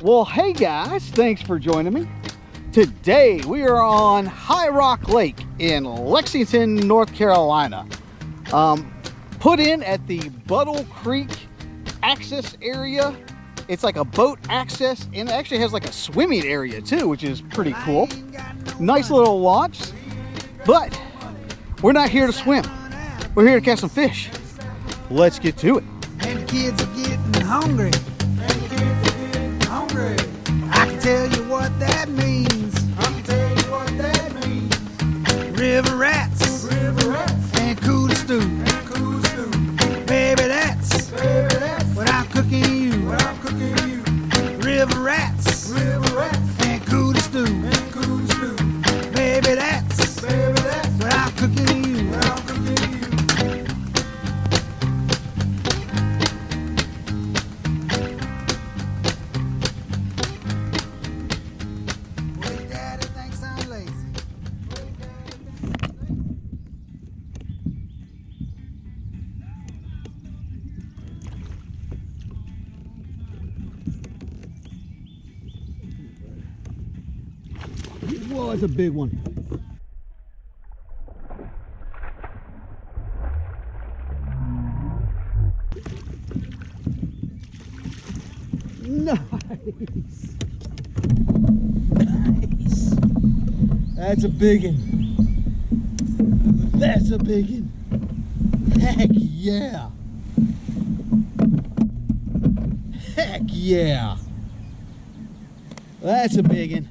Well, hey guys, thanks for joining me. Today we are on High Rock Lake in Lexington, North Carolina. Put in at the Buddle Creek access area. It's like a boat access, and it actually has like a swimming area too, which is pretty cool. Nice little launch, but we're not here to swim. We're here to catch some fish. Let's get to it. And the kids are getting hungry. I can tell you what that means. River rats, and cooler stew. Baby, that's what I'm cooking you. River rats, and cooler stew. Baby, that's what I'm cooking you. Whoa, that's a big one. Nice. Nice. That's a big one. That's a big one. Heck yeah. Heck yeah. That's a big one.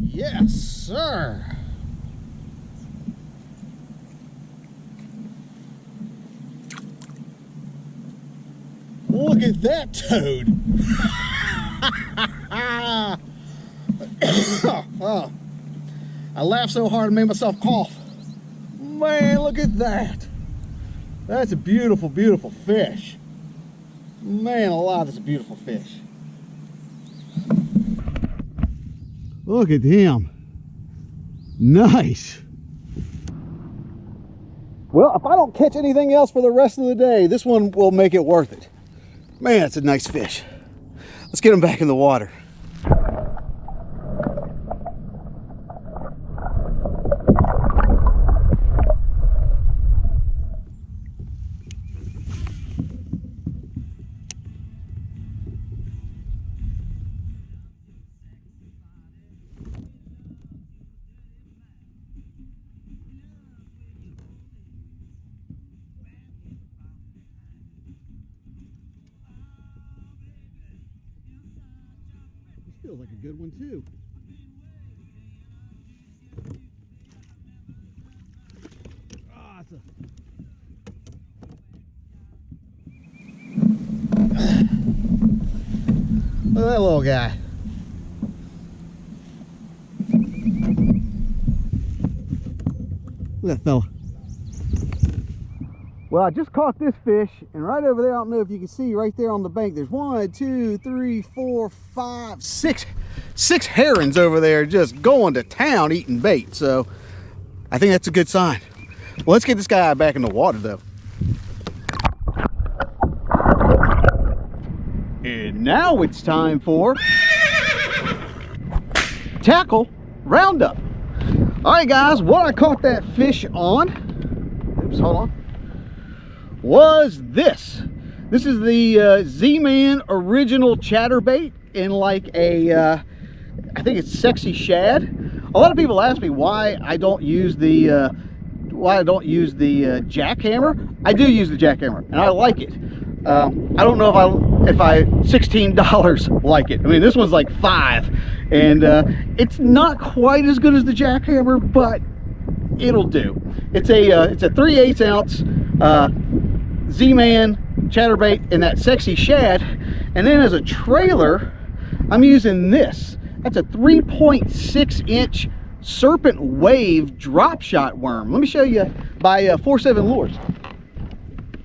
Yes, sir. Look at that toad. Oh, I laughed so hard I made myself cough. Man, look at that. That's a beautiful, beautiful fish. Man alive, that's a beautiful fish. Look at him. Nice. Well, if I don't catch anything else for the rest of the day, this one will make it worth it. Man, it's a nice fish. Let's get him back in the water. Feels like a good one too. Ah, it's look at that little guy. Look at that fella. Well, I just caught this fish, and right over there, I don't know if you can see right there on the bank, there's 1, 2, 3, 4, 5, 6 herons over there just going to town eating bait. So I think that's a good sign. Well, let's get this guy back in the water though. And now it's time for tackle roundup. All right, guys, what I caught that fish on, oops, hold on, was this. This is the Z-Man original Chatterbait in like a, I think it's sexy shad. A lot of people ask me why I don't use the jackhammer. I do use the jackhammer, and I like it. I don't know if I $16 like it. I mean, this one's like $5, and it's not quite as good as the jackhammer, but it'll do. It's a 3/8 ounce Z-Man Chatterbait in that sexy shad, and then as a trailer I'm using this. That's a 3.6 inch Serpent wave Dropshot worm. Let me show you by FourSeven lures.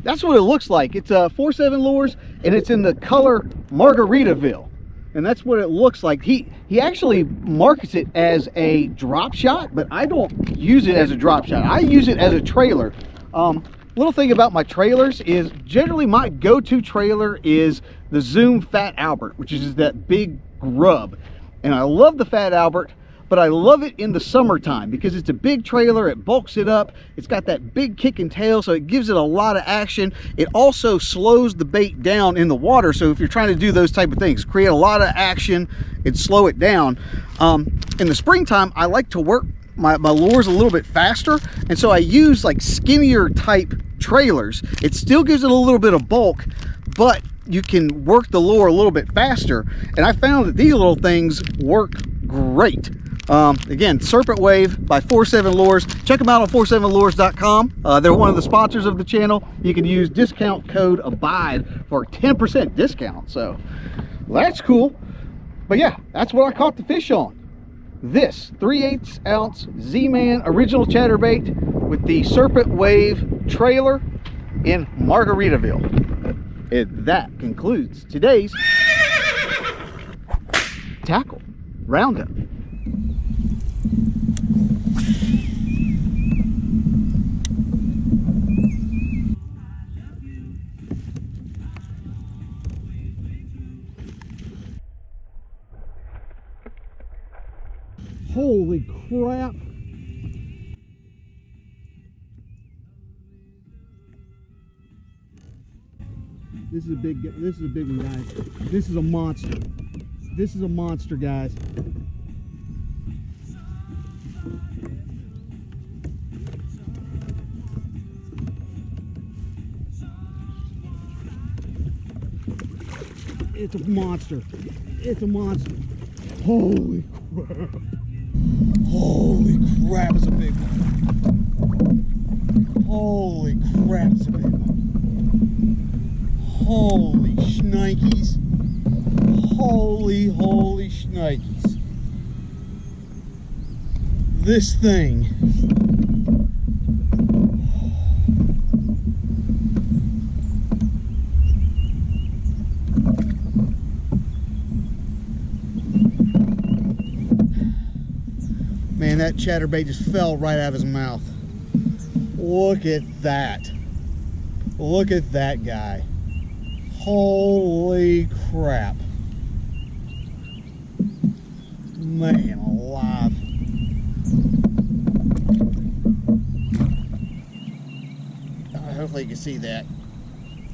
That's what it looks like. It's FourSeven lures, and it's in the color Margaritaville. and that's what it looks like. He actually markets it as a drop shot, but I don't use it as a drop shot. I use it as a trailer. Little thing about my trailers is generally my go-to trailer is the Zoom Fat Albert, which is that big grub. And I love the Fat Albert, but I love it in the summertime because it's a big trailer, it bulks it up, it's got that big kick and tail, so it gives it a lot of action. It also slows the bait down in the water, so if you're trying to do those type of things, create a lot of action and slow it down. In the springtime, I like to work my lures a little bit faster, and so I use like skinnier type trailers. It still gives it a little bit of bulk, but you can work the lure a little bit faster, and I found that these little things work great. Again, Serpent Wave by FourSeven Lures. Check them out on FourSevenLures.com. They're one of the sponsors of the channel. You can use discount code ABIDE for a 10% discount. So that's cool. But yeah, that's what I caught the fish on. This 3/8 ounce Z-Man original chatterbait with the Serpent Wave trailer in Margaritaville. And that concludes today's tackle roundup. Holy crap. This is a big one, guys. This is a monster. This is a monster, guys. It's a monster. It's a monster. Holy crap. Holy crap, it's a big one. Holy crap, it's a big one. Holy shnikes. Holy shnikes. This thing. Man, that chatterbait just fell right out of his mouth. Look at that. Look at that guy. Holy crap. Man alive. Hopefully you can see that.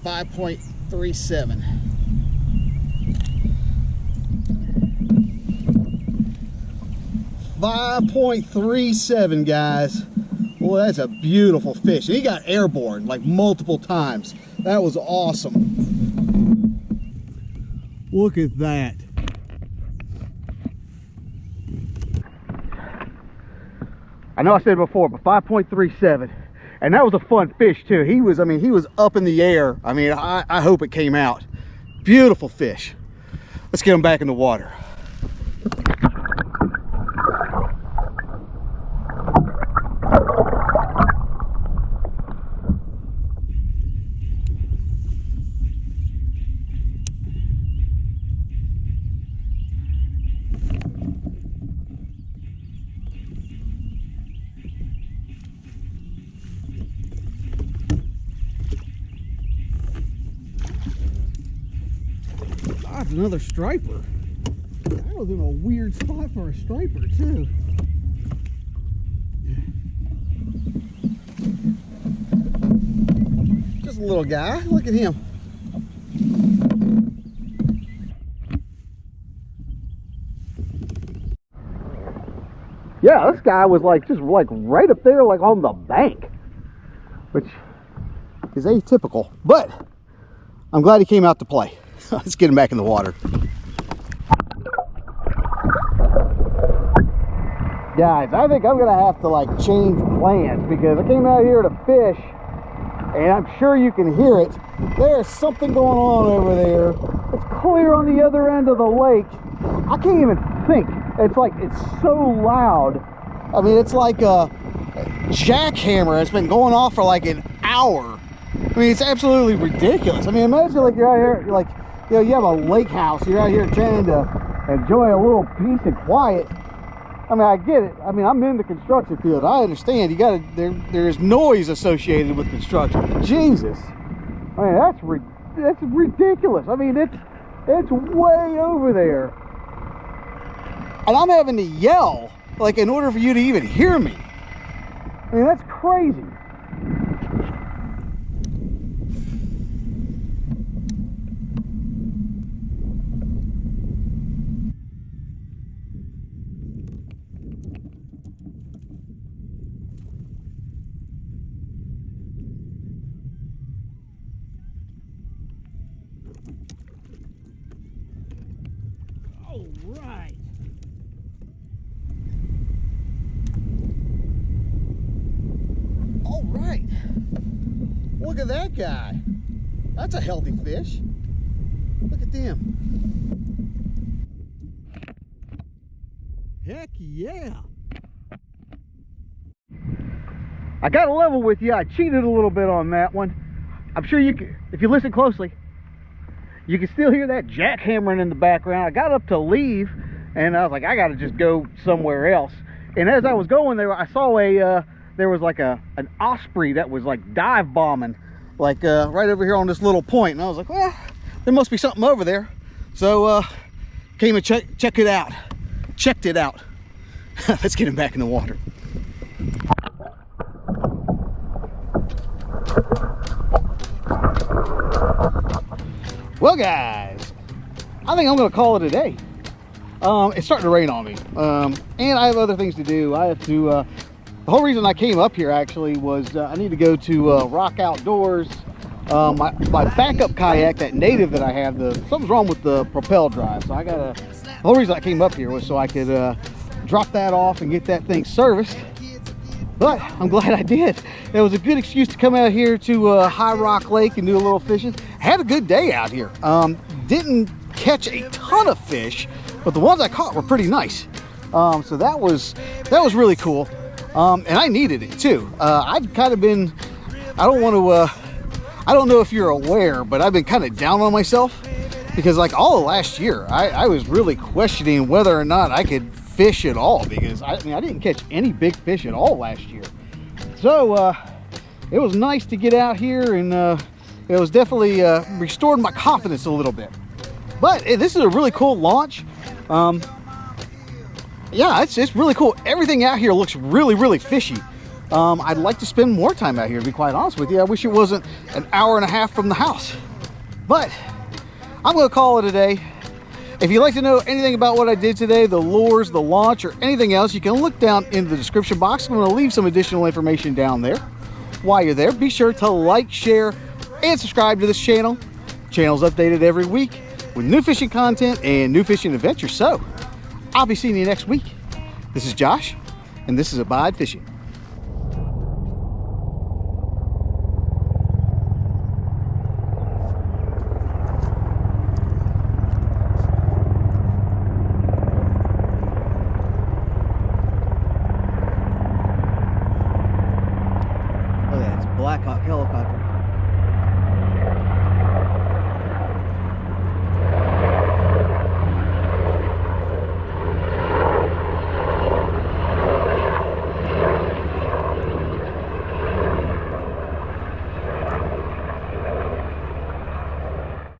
5.37. .37, guys. Well, that's a beautiful fish. And he got airborne like multiple times. That was awesome. Look at that. I know I said it before, but 5.37. And that was a fun fish too. He was up in the air. I mean, I hope it came out. Beautiful fish. Let's get him back in the water. That's another striper. That was in a weird spot for a striper too. Just a little guy. Look at him. Yeah, this guy was like just like right up there, like on the bank, which is atypical, but I'm glad he came out to play. Let's get him back in the water. Guys, I think I'm gonna have to like change plans because I came out here to fish and I'm sure you can hear it. There's something going on over there. It's clear on the other end of the lake. I can't even think. It's like, it's so loud. I mean, it's like a jackhammer. It's been going off for like an hour. I mean, it's absolutely ridiculous. I mean, imagine like you're out here, you're like you know, you have a lake house, you're out here trying to enjoy a little peace and quiet. I mean, I get it. I mean, I'm in the construction field. I understand. You gotta, there's noise associated with construction. But Jesus, I mean, that's ridiculous. I mean, it's way over there, and I'm having to yell like in order for you to even hear me. I mean, that's crazy. Right. All right. Look at that guy. That's a healthy fish. Look at them. Heck yeah. I got to level with you. I cheated a little bit on that one. I'm sure you can, if you listen closely, you can still hear that jackhammering in the background. I got up to leave, and I was like, I got to just go somewhere else. And as I was going there, I saw there was like an osprey that was like dive bombing, like right over here on this little point. And I was like, well, there must be something over there. So came and checked it out. Checked it out. Let's get him back in the water. Well, guys, I think I'm going to call it a day. It's starting to rain on me, and I have other things to do. I have to, the whole reason I came up here actually was I need to go to Rock Outdoors. My backup kayak, that native that I have, something's wrong with the propel drive. So the whole reason I came up here was so I could drop that off and get that thing serviced. But I'm glad I did. It was a good excuse to come out here to High Rock Lake and do a little fishing. Had a good day out here. Didn't catch a ton of fish, but the ones I caught were pretty nice. So that was really cool. And I needed it too. I've kind of been, I don't know if you're aware, but I've been kind of down on myself because like all of last year, I was really questioning whether or not I could fish at all, because I mean I didn't catch any big fish at all last year. So it was nice to get out here, and it was definitely restored my confidence a little bit. But this is a really cool launch. Yeah, it's really cool. Everything out here looks really fishy. I'd like to spend more time out here, to be quite honest with you. I wish it wasn't an hour and a half from the house, but I'm gonna call it a day. If you'd like to know anything about what I did today, the lures, the launch, or anything else, you can look down in the description box. I'm going to leave some additional information down there. While you're there, be sure to like, share, and subscribe to this channel. The channel's updated every week with new fishing content and new fishing adventures. So, I'll be seeing you next week. This is Josh, and this is Abide Fishing. Black Hawk helicopter.